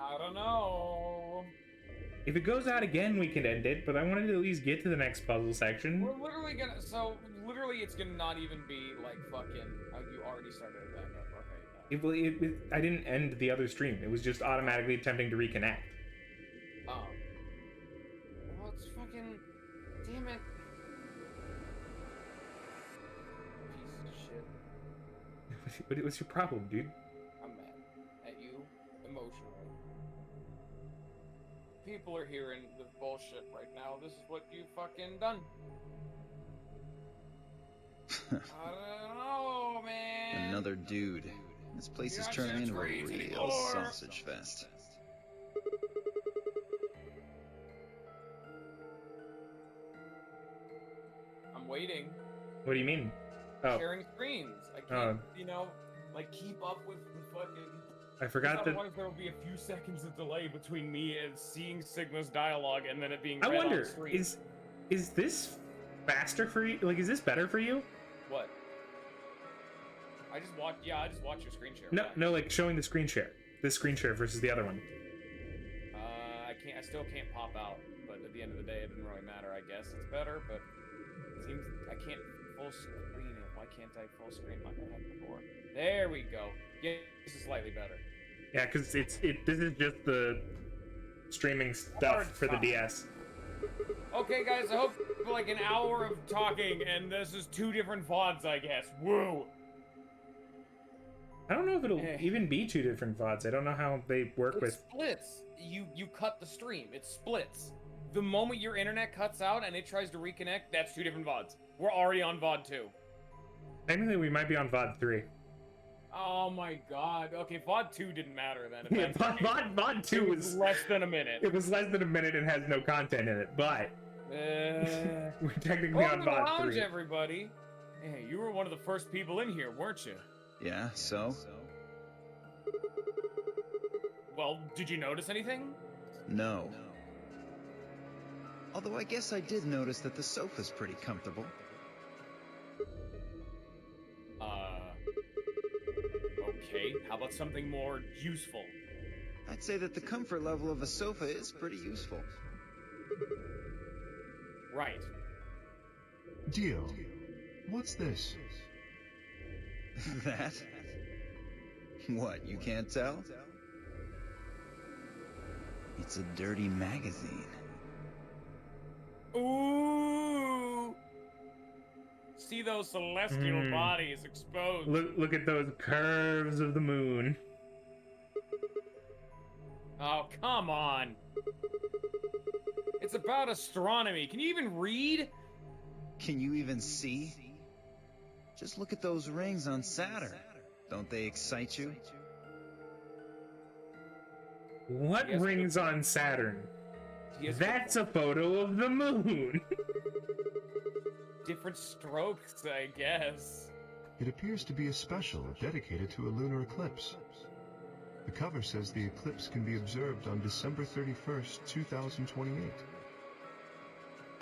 I don't know. If it goes out again, we can end it, but I wanted to at least get to the next puzzle section. We're literally gonna. So literally, it's gonna not even be like fucking. Oh, you already started it back up. I didn't end the other stream. It was just automatically attempting to reconnect. Oh. Well, it's fucking. Damn it. Piece of shit. What's your problem, dude? I'm mad at you emotionally. People are hearing the bullshit right now. This is what you fucking done. I don't know, man. Another dude. This place is turning into a real sausage fest. I'm waiting. What do you mean? Oh. Sharing screens. I can't, like keep up with the fucking. I forgot that. Otherwise, there will be a few seconds of delay between me and seeing Sigma's dialogue and then it being. I read wonder, on screen. is this faster for you? Like, is this better for you? What? I just watch your screen share. No, like showing the screen share. This screen share versus the other one. I still can't pop out, but at the end of the day, it didn't really matter. I guess it's better, but it seems I can't full screen it. Why can't I full screen like I had before? There we go. Yeah, this is slightly better. Yeah, because this is just the streaming stuff for the DS. Okay, guys, I hope for like an hour of talking, and this is 2 different VODs, I guess. Woo! I don't know if it'll even be 2 different VODs. I don't know how they work with. It splits. You cut the stream. It splits. The moment your internet cuts out and it tries to reconnect, that's 2 different VODs. We're already on VOD 2. Technically, we might be on VOD 3. Oh my god. Okay, VOD 2 didn't matter then. Yeah, VOD 2 was less than a minute. It was less than a minute and has no content in it, but we're technically Welcome on to the VOD lounge, 3. everybody. Hey, you were one of the first people in here, weren't you? Yeah, so? Well, did you notice anything? No. Although I guess I did notice that the sofa's pretty comfortable. Okay, how about something more useful? I'd say that the comfort level of a sofa is pretty useful. Right. Dio, what's this? That? What, you can't tell? It's a dirty magazine. Ooh! See those celestial bodies exposed. Look at those curves of the moon. Oh, come on. It's about astronomy. Can you even read? Can you even see? Just look at those rings on Saturn. Don't they excite you? What rings on Saturn? That's a photo of the moon. Different strokes, I guess. It appears to be a special dedicated to a lunar eclipse. The cover says the eclipse can be observed on December 31st, 2028.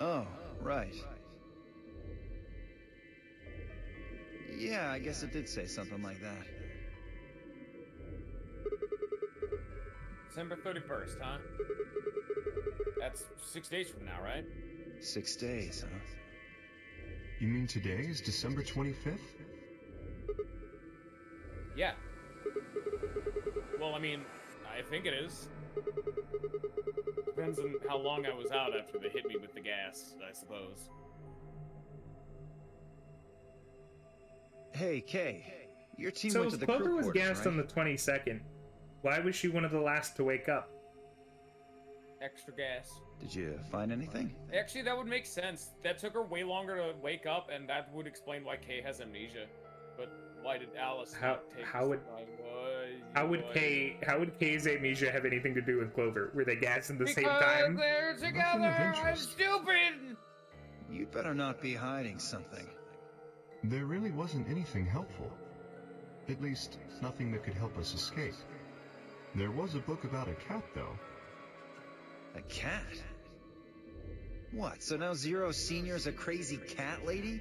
Oh, right. Yeah, I guess it did say something like that. December 31st, huh? That's 6 days from now, right? 6 days, huh? You mean today is December 25th? Yeah. Well, I mean, I think it is. Depends on how long I was out after they hit me with the gas, I suppose. Hey, Kay. Your team So went to the Clover crew was quarters, gassed right? on the 22nd. Why was she one of the last to wake up? Extra gas. Did you find anything? Actually, that would make sense. That took her way longer to wake up, and that would explain why Kay has amnesia. But why did Alice not take how would Kay's amnesia have anything to do with Clover? Were they gassed at the same time? They're together. I'm stupid. You'd better not be hiding something. There really wasn't anything helpful. At least, nothing that could help us escape. There was a book about a cat, though. A cat? What, so now Zero Senior's a crazy cat lady?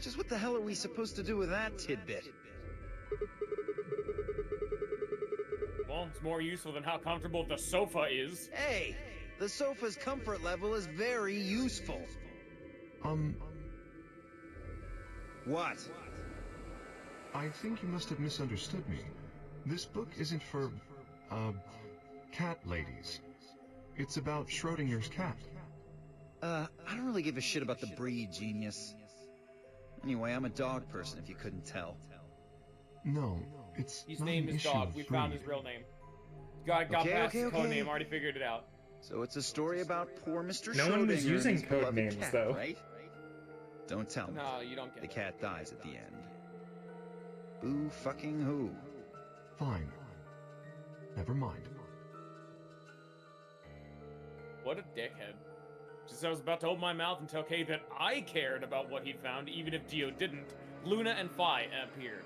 Just what the hell are we supposed to do with that tidbit? Well, It's more useful than how comfortable the sofa is. Hey, the sofa's comfort level is very useful. What? I think you must have misunderstood me. This book isn't for, cat ladies. It's about Schrodinger's cat. I don't really give a shit about the breed, genius. Anyway, I'm a dog person, if you couldn't tell. No, it's His not name an is issue Dog. of We found breed. his real name. Got past his code name, already figured it out. So it's a story about poor Mr. No Schrodinger one was and using his code beloved names, cat, though. right? Don't tell me. No, you don't get The it. cat dies at the end. Boo fucking who? Fine. Never mind. What a dickhead. Just as I was about to open my mouth and tell Kay that I cared about what he'd found, even if Dio didn't, Luna and Phi appeared.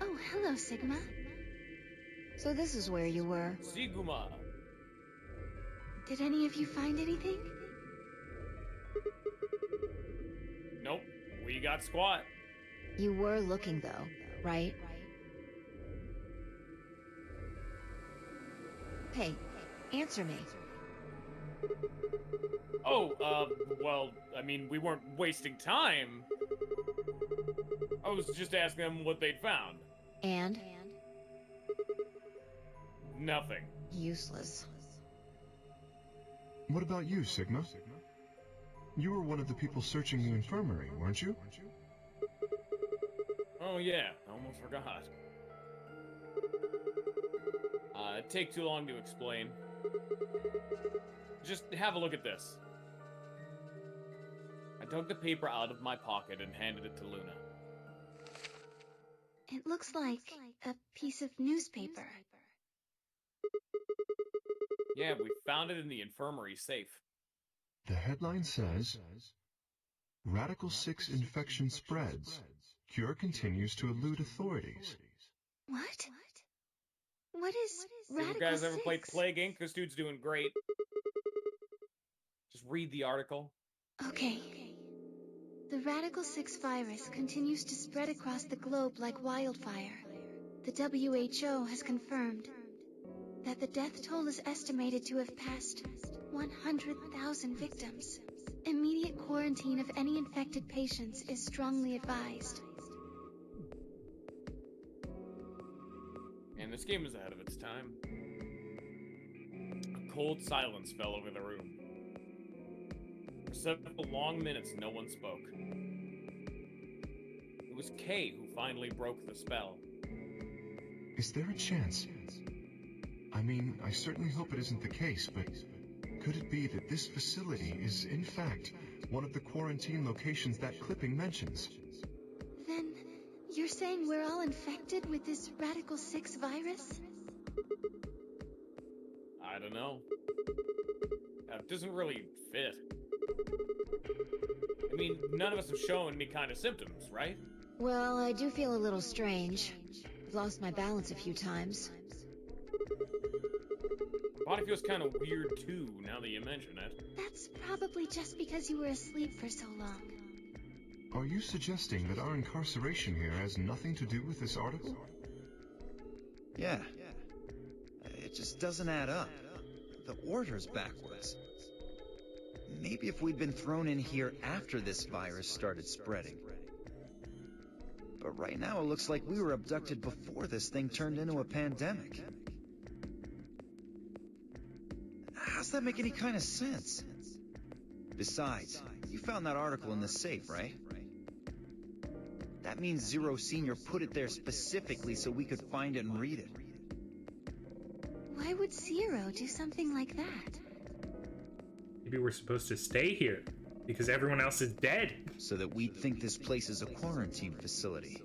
Oh, hello, Sigma. So this is where you were. Siguma. Did any of you find anything? Nope. We got squat. You were looking, though, right? Hey, answer me. Oh, well, I mean, we weren't wasting time. I was just asking them what they'd found. And? Nothing. Useless. What about you, Sigma? You were one of the people searching the infirmary, weren't you? Oh yeah, I almost forgot. It'd take too long to explain. Just have a look at this. I took the paper out of my pocket and handed it to Luna. It looks like a piece of newspaper. Yeah, we found it in the infirmary safe. The headline says, Radical 6 infection spreads. Cure continues to elude authorities. What? What is You Radical guys ever played 6? Plague Inc? This dude's doing great. Just read the article. Okay. The Radical 6 virus continues to spread across the globe like wildfire. The WHO has confirmed that the death toll is estimated to have passed 100,000 victims. Immediate quarantine of any infected patients is strongly advised. And this game is ahead of its time. A cold silence fell over the room. For several long minutes, no one spoke. It was Kay who finally broke the spell. Is there a chance? I mean, I certainly hope it isn't the case, but could it be that this facility is, in fact, one of the quarantine locations that clipping mentions? Then, you're saying we're all infected with this Radical 6 virus? I don't know. That doesn't really fit. I mean, none of us have shown any kind of symptoms, right? Well, I do feel a little strange. I've lost my balance a few times. My body feels kind of weird too, now that you mention it. That's probably just because you were asleep for so long. Are you suggesting that our incarceration here has nothing to do with this article? Yeah. It just doesn't add up. The order's backwards. Maybe if we'd been thrown in here after this virus started spreading. But right now it looks like we were abducted before this thing turned into a pandemic. How's that make any kind of sense? Besides, you found that article in the safe, right? That means Zero Senior put it there specifically so we could find it and read it. Why would Zero do something like that? Maybe we're supposed to stay here because everyone else is dead. So that we'd think this place is a quarantine facility.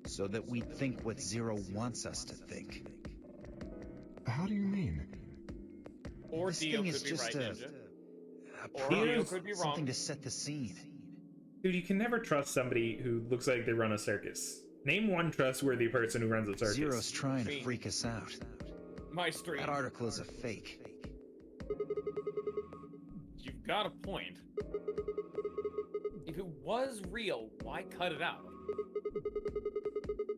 So that we'd think what Zero wants us to think. How do you mean? Or This Dio thing could is be just right, Ninja. a Or prop, Dio could be wrong. something to set the scene. Dude, you can never trust somebody who looks like they run a circus. Name one trustworthy person who runs a circus. Zero's trying to Fiend. freak us out. My stream. That article is a fake. You've got a point. If it was real, why cut it out?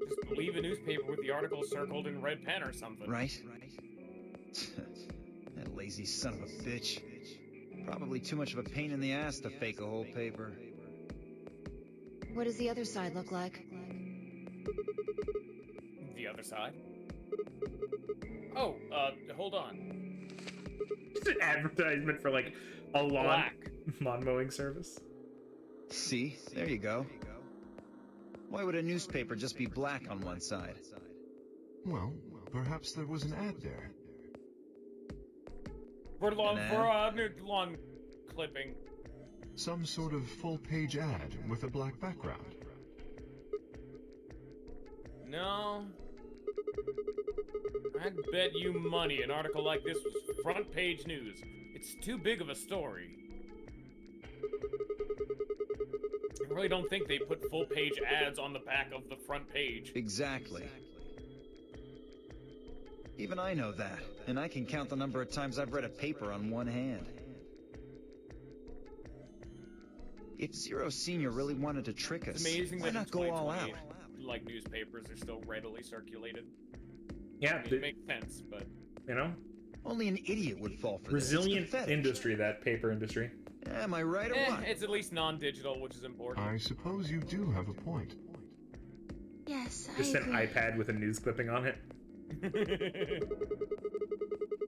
Just leave a newspaper with the article circled in red pen or something. Right? That lazy son of a bitch. Probably too much of a pain in the ass to fake a whole paper. What does the other side look like? The other side? Oh, hold on. It's an advertisement for like a lawn mowing service. See? There you go. Why would a newspaper just be black on one side? Well, perhaps there was an ad there. For lawn clipping. Some sort of full-page ad with a black background. No. I'd bet you money an article like this was front page news. It's too big of a story. I really don't think they put full page ads on the back of the front page. Exactly. Even I know that, and I can count the number of times I've read a paper on one hand. If Zero Senior really wanted to trick us, It's amazing why that not in go all out? 2028, like, newspapers are still readily circulated. Yeah, I mean, it makes sense, but... you know, Only an idiot would fall for resilient this. industry, that paper industry. Am I right or what? It's at least non-digital, which is important. I suppose you do have a point. Yes, Just I an agree. iPad with a news clipping on it.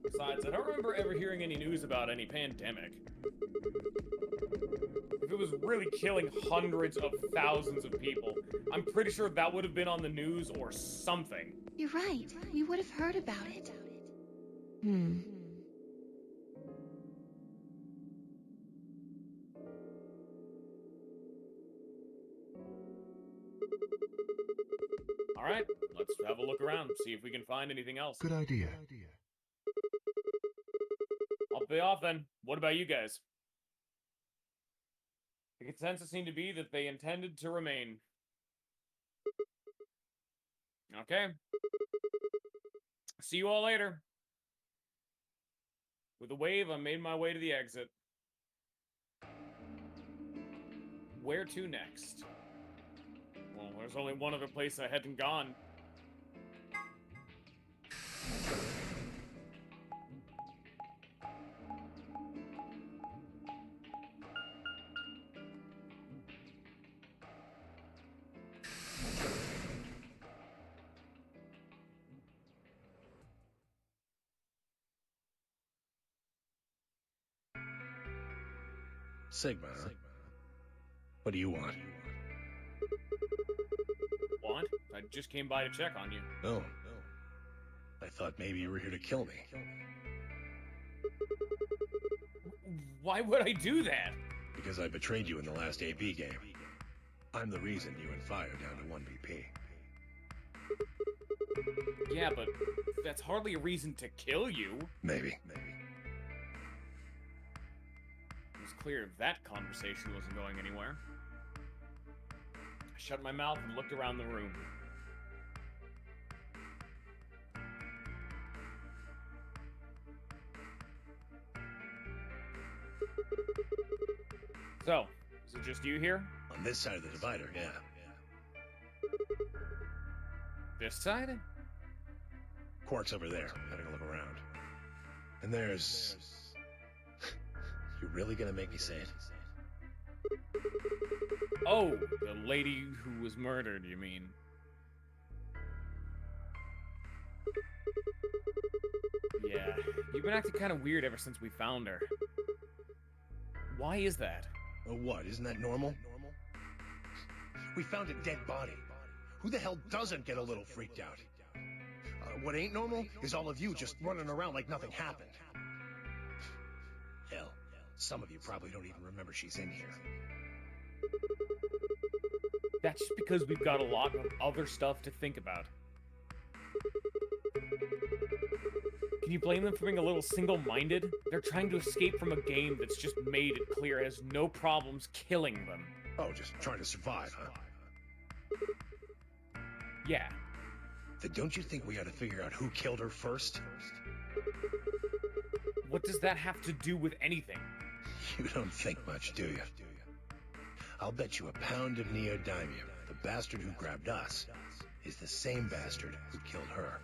Besides, I don't remember ever hearing any news about any pandemic. If it was really killing hundreds of thousands of people, I'm pretty sure that would have been on the news or something. You're right. We would have heard about it. Alright, let's have a look around, see if we can find anything else. Good idea. I'll be off then. What about you guys? The consensus seemed to be that they intended to remain. Okay. See you all later. With a wave, I made my way to the exit. Where to next? Well, there's only one other place I hadn't gone. Sigma, huh? What do you want? Want? I just came by to check on you. Oh. I thought maybe you were here to kill me. Why would I do that? Because I betrayed you in the last AB game. I'm the reason you and Fire down to 1 BP. Yeah, but that's hardly a reason to kill you. Maybe. It was clear that conversation wasn't going anywhere. I shut my mouth and looked around the room. So, is it just you here? On this side of the divider, yeah. This side? Quark's over there, having a look around. And there's... You really gonna make me say it? Oh, the lady who was murdered, you mean? Yeah, you've been acting kind of weird ever since we found her. Why is that? Oh, what? Isn't that normal? We found a dead body. Who the hell doesn't get a little freaked out? What ain't normal is all of you just running around like nothing happened. Hell, some of you probably don't even remember she's in here. That's just because we've got a lot of other stuff to think about. Can you blame them for being a little single-minded? They're trying to escape from a game that's just made it clear it has no problems killing them. Oh, just trying to survive, huh? Yeah. Then don't you think we ought to figure out who killed her first? What does that have to do with anything? You don't think much, do you? I'll bet you a pound of neodymium the bastard who grabbed us is the same bastard who killed her.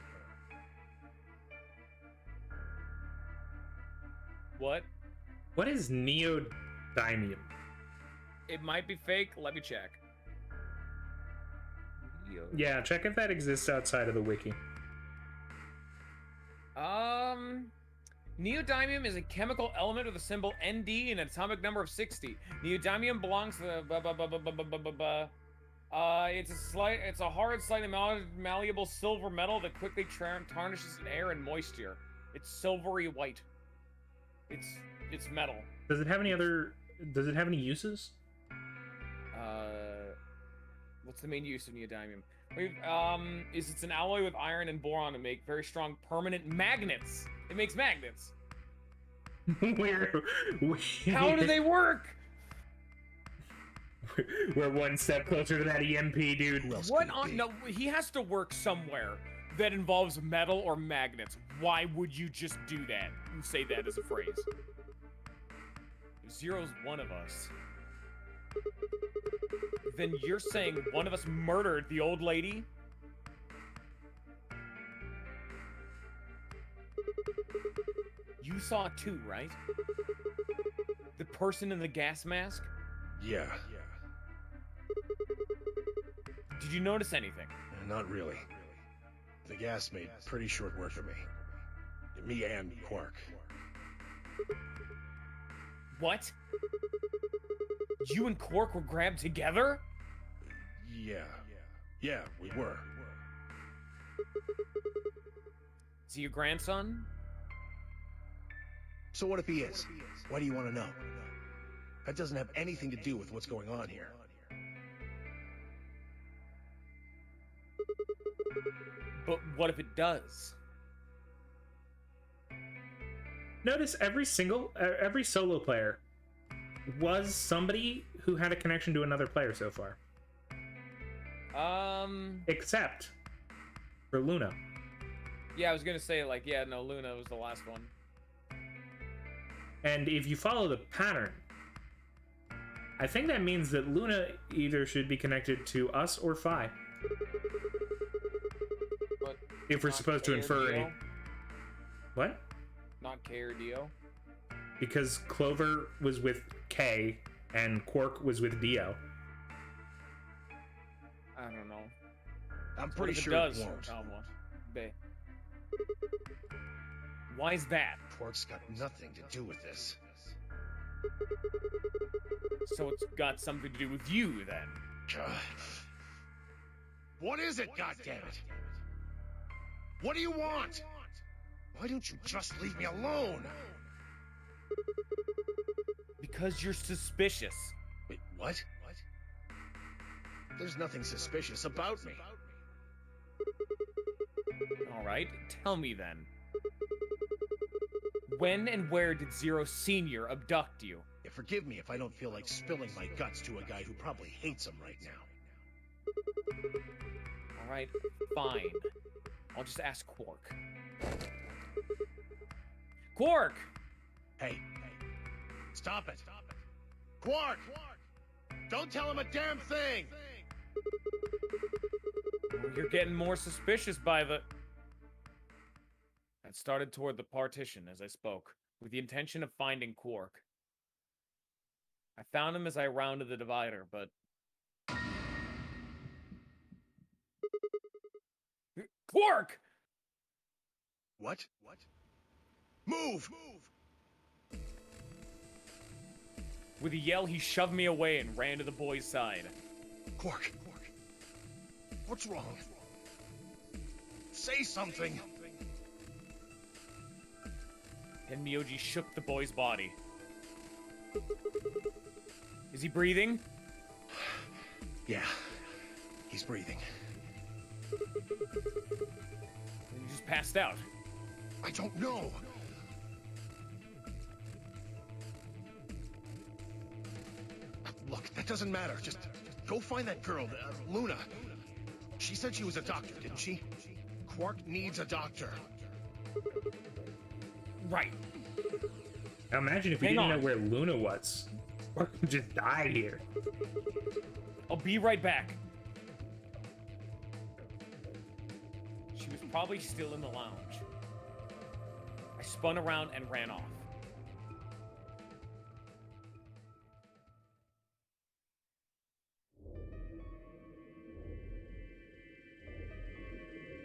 What? What is neodymium? It might be fake. Let me check. Yeah, check if that exists outside of the wiki. Neodymium is a chemical element with a symbol Nd and an atomic number of 60. Neodymium belongs to the it's a hard, slightly malleable silver metal that quickly tarnishes in air and moisture. It's silvery white. It's metal. Does it have any uses? What's the main use of neodymium? It's an alloy with iron and boron to make very strong permanent magnets. It makes magnets. How do they work? We're one step closer to that EMP, dude. What on? No, he has to work somewhere that involves metal or magnets. Why would you just do that and say that as a phrase? If Zero's one of us, then you're saying one of us murdered the old lady? You saw it too, right? The person in the gas mask? Yeah. Did you notice anything? Not really. The gas made pretty short work of me. Me and Quark. What? You and Quark were grabbed together? Yeah. Yeah, we were. Is he your grandson? So what if he is? Why do you want to know? That doesn't have anything to do with what's going on here. But what if it does? Notice every solo player was somebody who had a connection to another player so far. Except for Luna. Yeah, I was gonna say, like, yeah, no, Luna was the last one. And if you follow the pattern, I think that means that Luna either should be connected to us or Phi. But if we're supposed to infer any... What? Not K or Dio? Because Clover was with K and Quark was with Dio. I don't know. I'm pretty sure it does. It won't. Why is that? Quark's got nothing to do with this. So it's got something to do with you, then? God. What is it, goddammit? What do you want? Why don't you just leave me alone? Because you're suspicious. Wait, what? There's nothing suspicious about me. Alright, tell me then. When and where did Zero Senior abduct you? Yeah, forgive me if I don't feel like spilling my guts to a guy who probably hates him right now. Alright, fine. I'll just ask Quark. Quark! Hey. Stop it. Quark! Don't tell him a damn thing! You're getting more suspicious by the... I started toward the partition as I spoke, with the intention of finding Quark. I found him as I rounded the divider, but... Quark! What? Move! With a yell, he shoved me away and ran to the boy's side. Quark. What's wrong? Say something! And Miyoji shook the boy's body. Is he breathing? Yeah, he's breathing. And he just passed out. I don't know. Look, that doesn't matter. Just go find that girl, Luna. She said she was a doctor, didn't she? Quark needs a doctor. Right. Now imagine if we didn't know where Luna was. Or just die here. I'll be right back. She was probably still in the lounge. I spun around and ran off.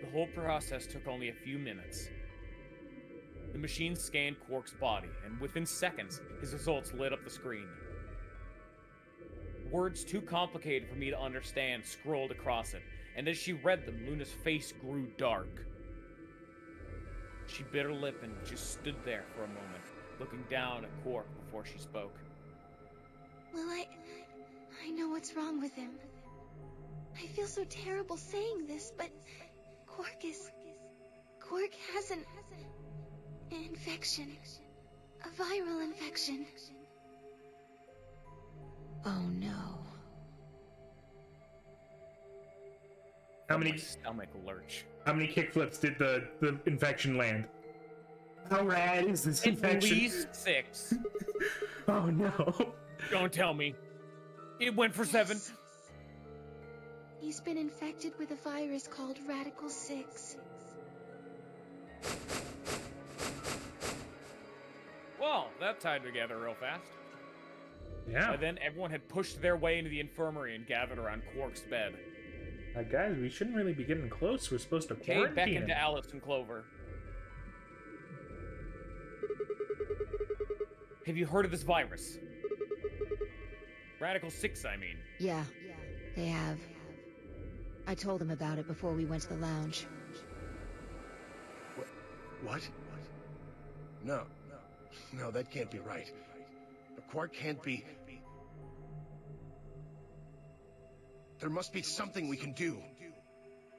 The whole process took only a few minutes. The machine scanned Quark's body, and within seconds, his results lit up the screen. Words too complicated for me to understand scrolled across it, and as she read them, Luna's face grew dark. She bit her lip and just stood there for a moment, looking down at Quark before she spoke. Well, I know what's wrong with him. I feel so terrible saying this, but Quark has an infection. A viral infection. Oh no. How My many stomach lurch. how many kickflips did the infection land? How rad is this At infection? least 6. Oh no. Don't tell me. It went for 7. Yes. He's been infected with a virus called Radical 6. Well, that tied together real fast. Yeah. By then, everyone had pushed their way into the infirmary and gathered around Quark's bed. Guys, we shouldn't really be getting close. We're supposed to Kay quarantine beckoned him. to Alice and Clover. Have you heard of this virus? Radical 6, I mean. Yeah, they have. I told them about it before we went to the lounge. What? No, that can't be right. Quark can't be... There must be something we can do.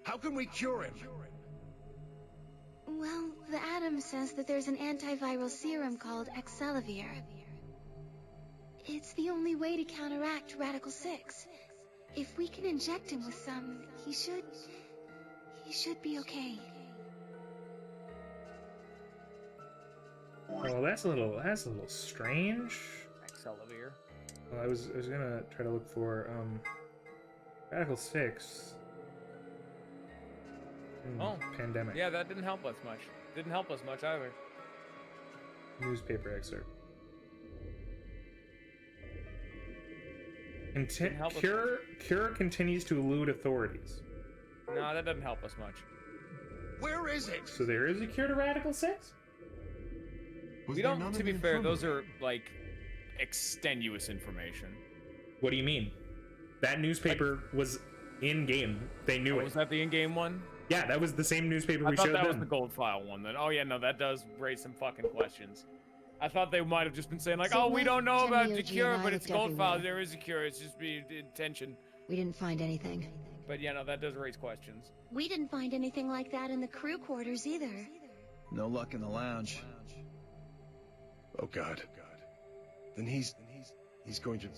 How can we cure him? Well, the Atom says that there's an antiviral serum called Excelavir. It's the only way to counteract Radical 6. If we can inject him with some, he should be okay. Oh, that's a little strange. Excelavir. Well, I was gonna try to look for Radical 6. Pandemic. Yeah, that didn't help us much. Didn't help us much either. Newspaper excerpt. help us Cure continues to elude authorities. No, that doesn't help us much. Where is it? So there is a cure to Radical 6? Was We there don't, none to in be the fair, those infirmary? are, like, extenuous information. What do you mean? That newspaper was in-game. They knew Oh, it. was that the in-game one? Yeah, that was the same newspaper I we thought showed that was them. the gold file one then. Oh yeah, no, that does raise some fucking questions. I thought they might have just been saying like, oh, we Sigma, don't know about the Tenryoji, cure, and I but it's looked gold file. everywhere. There is a cure. It's just be intention. We didn't find anything. But yeah, no, that does raise questions. We didn't find anything like that in the crew quarters either. No luck in the lounge. Oh God. Then he's going to...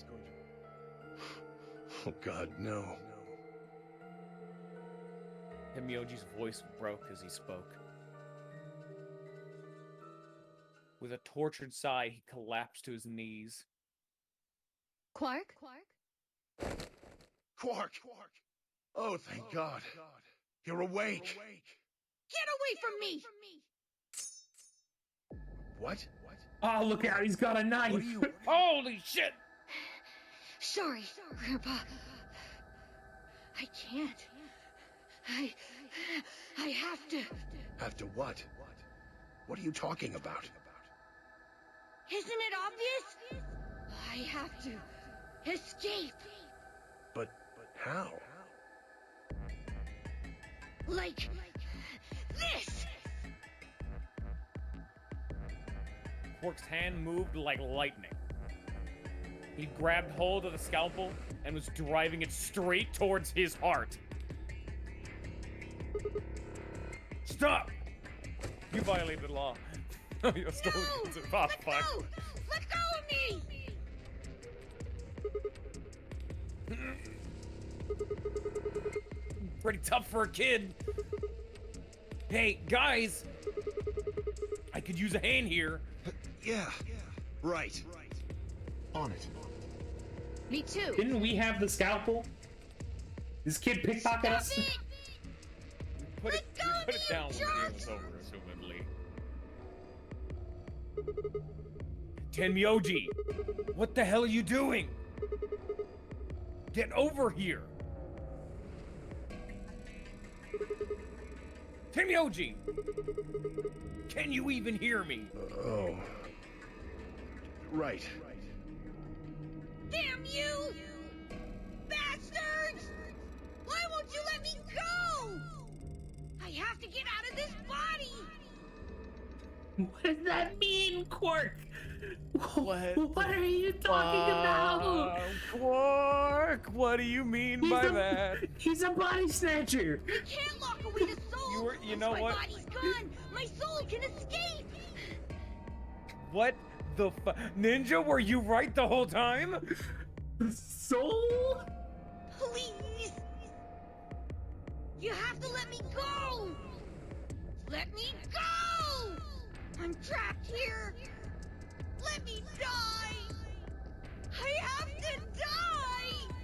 Oh God, no. Himyoji's voice broke as he spoke. With a tortured sigh, he collapsed to his knees. Quark? Quark! Oh, thank God. You're awake. Get away from me! What? Oh, look out, he's got a knife! What are you... Holy shit! Sorry, Grandpa. I can't. I have to. Have to what? What are you talking about? Isn't it obvious? I have to escape. But how? Like this. Quark's hand moved like lightning. He grabbed hold of the scalpel and was driving it straight towards his heart. Stop! You violated the law. You're still No! fuck. Let go! Let go of me! Pretty tough for a kid. Hey, guys! I could use a hand here. Yeah, right. On it. Me too. Didn't we have the scalpel? This kid pickpocket us? We put it down when the game was over, assumedly. Tenmyoji! What the hell are you doing? Get over here! Tenmyoji! Can you even hear me? Oh. Right. Damn you! Bastards! Why won't you let me go? I have to get out of this body! What does that mean, Quark? What are you talking about? Quark, what do you mean by that? He's a body snatcher. You can't lock away the soul! You know Once what? my body's gone, my soul can escape! What the Ninja, were you right the whole time? Soul? Please! You have to let me go! Let me go! I'm trapped here! Let me die! I have to die!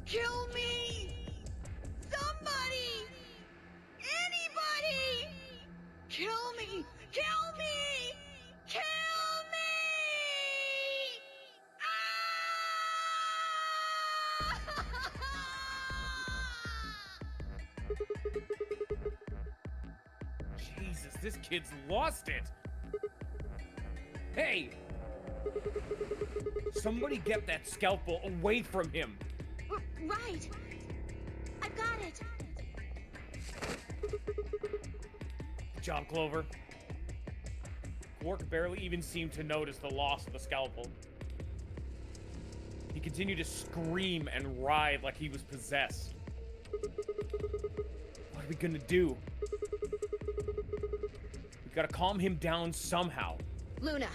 Kill me! Somebody! Anybody! Kill me! Kill me! Kill me! Jesus, this kid's lost it. Hey! Somebody get that scalpel away from him. Right. I've got it. Good job, Clover. Quark barely even seemed to notice the loss of the scalpel. He continued to scream and writhe like he was possessed. What are we gonna do? We gotta calm him down somehow. Luna,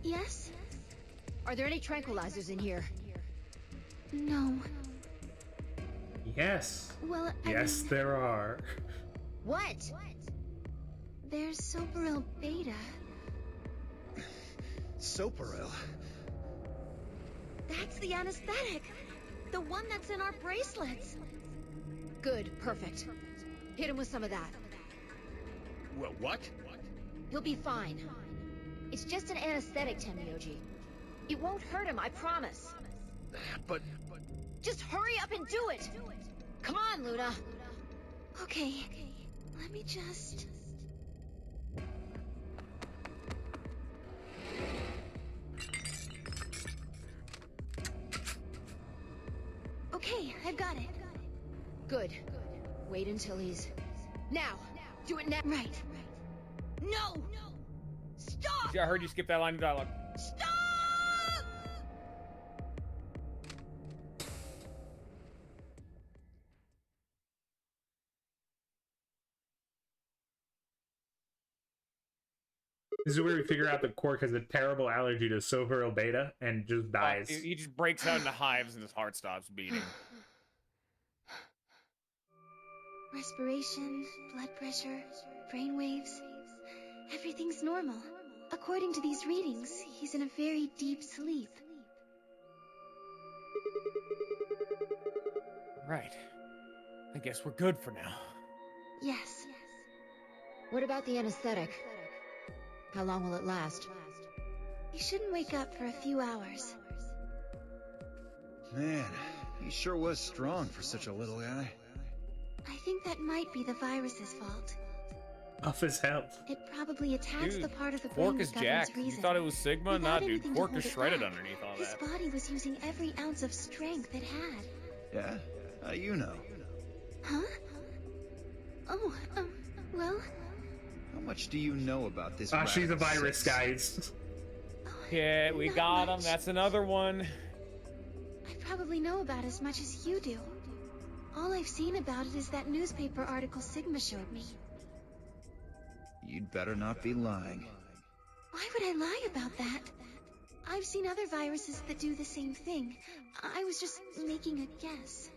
Yes? are there any tranquilizers in here? No. Yes. Well, I Yes, mean, there are. What? there's Soparil Beta. Soparil. That's the anesthetic. The one that's in our bracelets. Good, perfect. Hit him with some of that. Well, what? He'll be fine. It's just an anesthetic, Tenmyoji. It won't hurt him, I promise. But Just hurry up and do it! Come on, Luna! Okay, let me just... Okay, I've got it. Good. Wait until he's... Now! Do it now! Right. No! Stop! See, I heard you skip that line of dialogue. Stop! This is where we figure out that Quark has a terrible allergy to Soparil Beta and just dies. He just breaks out into hives and his heart stops beating. Respiration, blood pressure, brain waves. Everything's normal. According to these readings, he's in a very deep sleep. Right. I guess we're good for now. Yes. What about the anesthetic? How long will it last? He shouldn't wake up for a few hours. Man, he sure was strong for such a little guy. I think that might be the virus's fault. Tough as hell. It probably attacks Dude, the part of the brain Quark is that governs jacked. You reason. thought it was Sigma? Without Nah, dude. anything to Quark hold is it shredded back, underneath all His that. body was using every ounce of strength it had. Yeah? How do you know? Huh? Oh, well... How much do you know about this? Ah, she's a Radical virus, Six? guys. Yeah, we Not got him. much. That's another one. I probably know about as much as you do. All I've seen about it is that newspaper article Sigma showed me. You'd better not be lying. Why would I lie about that? I've seen other viruses that do the same thing. I was just making a guess.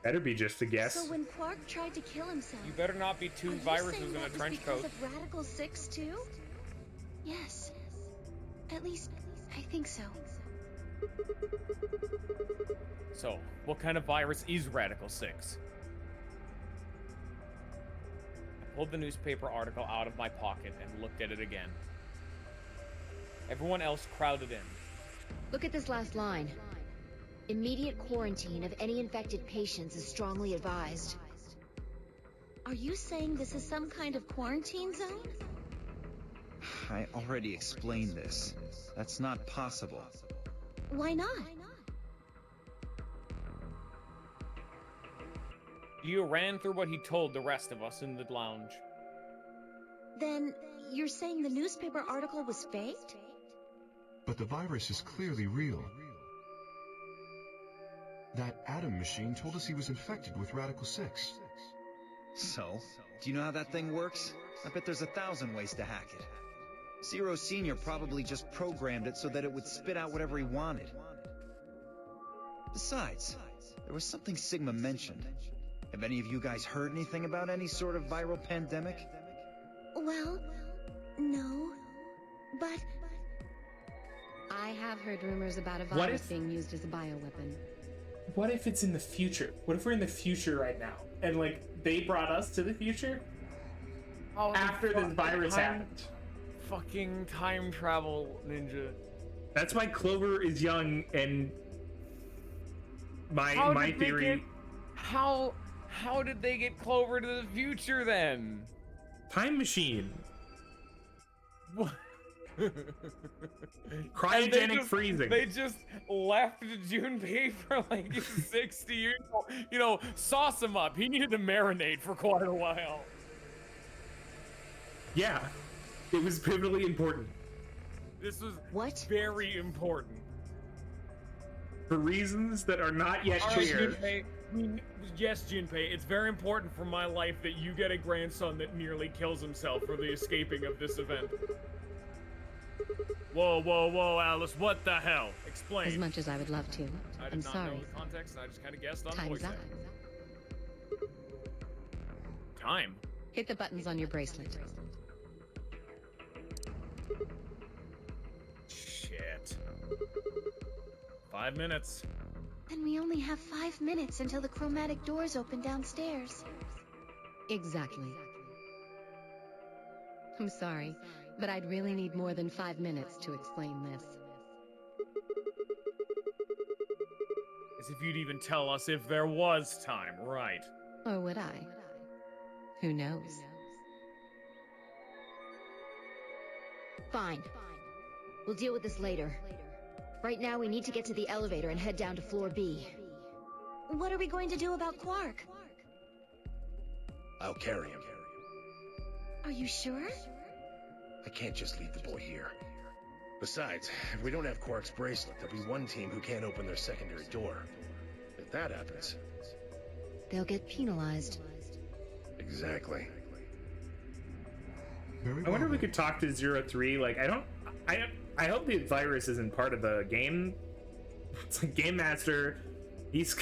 Better be just a guess. So when Quark tried to kill himself... You better not be two are you viruses saying in a that was trench because coat. of Radical 6 too? Yes. At least, I think so. So, what kind of virus is Radical 6? I pulled the newspaper article out of my pocket and looked at it again. Everyone else crowded in. Look at this last line. Immediate quarantine of any infected patients is strongly advised. Are you saying this is some kind of quarantine zone? I already explained this. That's not possible. Why not? You ran through what he told the rest of us in the lounge. Then, you're saying the newspaper article was faked? But the virus is clearly real. That Adam machine told us he was infected with Radical 6. So, do you know how that thing works? I bet there's 1,000 ways to hack it. Zero Senior probably just programmed it so that it would spit out whatever he wanted. Besides, there was something Sigma mentioned. Have any of you guys heard anything about any sort of viral pandemic? Well, no. But I have heard rumors about a What virus if- being used as a bioweapon. What if it's in the future? What if we're in the future right now and like they brought us to the future Oh, after this virus happened? Fucking time travel ninja. That's why Clover is young, and my did they theory. get- how did they get Clover to the future then? Time machine. What? Cryogenic freezing. They just left Junpei for like 60 years. You know, sauce him up. He needed to marinate for quite a while. Yeah, it was pivotally important This was What? very important. for reasons that are not yet All right, clear. Junpei. Yes, Junpei, it's very important for my life that you get a grandson that nearly kills himself for the escaping of this event. Whoa, whoa, whoa, Alice, what the hell? Explain. As much as I would love to. I did I'm not sorry. know the context, and I just kind of guessed on Time's voice up. acting. Time? Hit the buttons on your bracelet. Shit. 5 minutes. then we only have 5 minutes until the chromatic doors open downstairs. Exactly. I'm sorry, but I'd really need more than 5 minutes to explain this. As if you'd even tell us if there was time, right? Or would I? Who knows? Fine. We'll deal with this later. Right now, we need to get to the elevator and head down to floor B. What are we going to do about Quark? I'll carry him. Are you sure? I can't just leave the boy here. Besides, if we don't have Quark's bracelet, there'll be one team who can't open their secondary door. If that happens... They'll get penalized. Exactly. Very I well. wonder if we could talk to 03. Like, I hope the virus isn't part of the game. It's like, Game Master, he's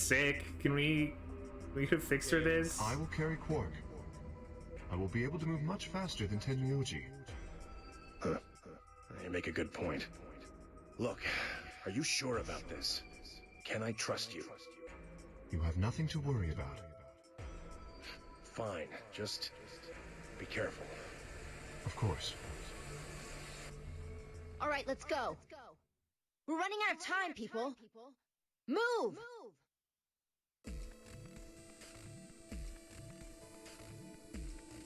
sick. Can we could fix her this? I will carry Quark. I will be able to move much faster than Tenmyoji. You make a good point. Look, are you sure about this? Can I trust you? You have nothing to worry about. Fine, just be careful. Of course. All right, let's go. We're running out of time, people. Move!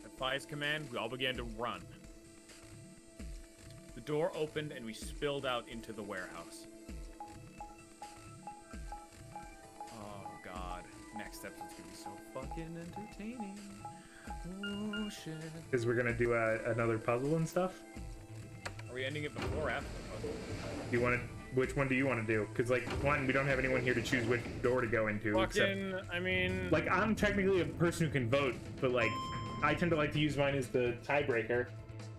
At Phi's command, we all began to run. The door opened and we spilled out into the warehouse. Oh god. Next episode's gonna be so fucking entertaining. Oh shit. Because we're gonna do another puzzle and stuff. Are we ending it before or after the puzzle? Do you want to? Which one do you want to do? Because like, one, we don't have anyone here to choose which door to go into. Fucking, I mean... Like, I'm technically a person who can vote, but like, I tend to like to use mine as the tiebreaker.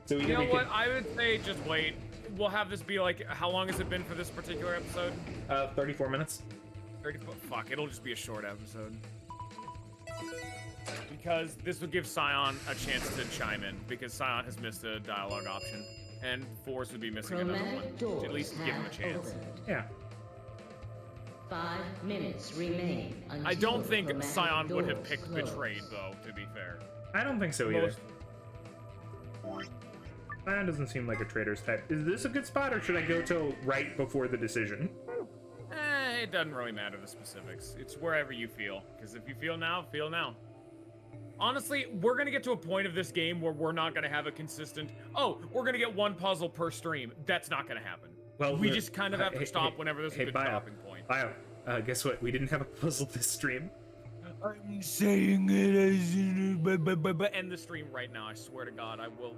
So You know what? I would say just wait. We'll have this be like, how long has it been for this particular episode? 34 minutes. 30, fuck, it'll just be a short episode. Because this will give Scion a chance to chime in, because Scion has missed a dialogue option. and Force would be missing another one. Chromatic To doors at least give him a have chance. opened. Yeah. 5 minutes remain until I don't think chromatic Scion would have doors picked close. Betrayed, though, to be fair. I don't think so either. Most- That doesn't seem like a traitor's type. Is this a good spot, or should I go to right before the decision? It doesn't really matter the specifics. It's wherever you feel. Because if you feel now, feel now. Honestly, we're going to get to a point of this game where we're not going to have a consistent, oh, we're going to get one puzzle per stream. That's not going to happen. Well, we just kind of have to stop whenever there's a good Bio, stopping point. Bio, guess what? We didn't have a puzzle this stream. I'm saying it as in, but end the stream right now. I swear to God, I will.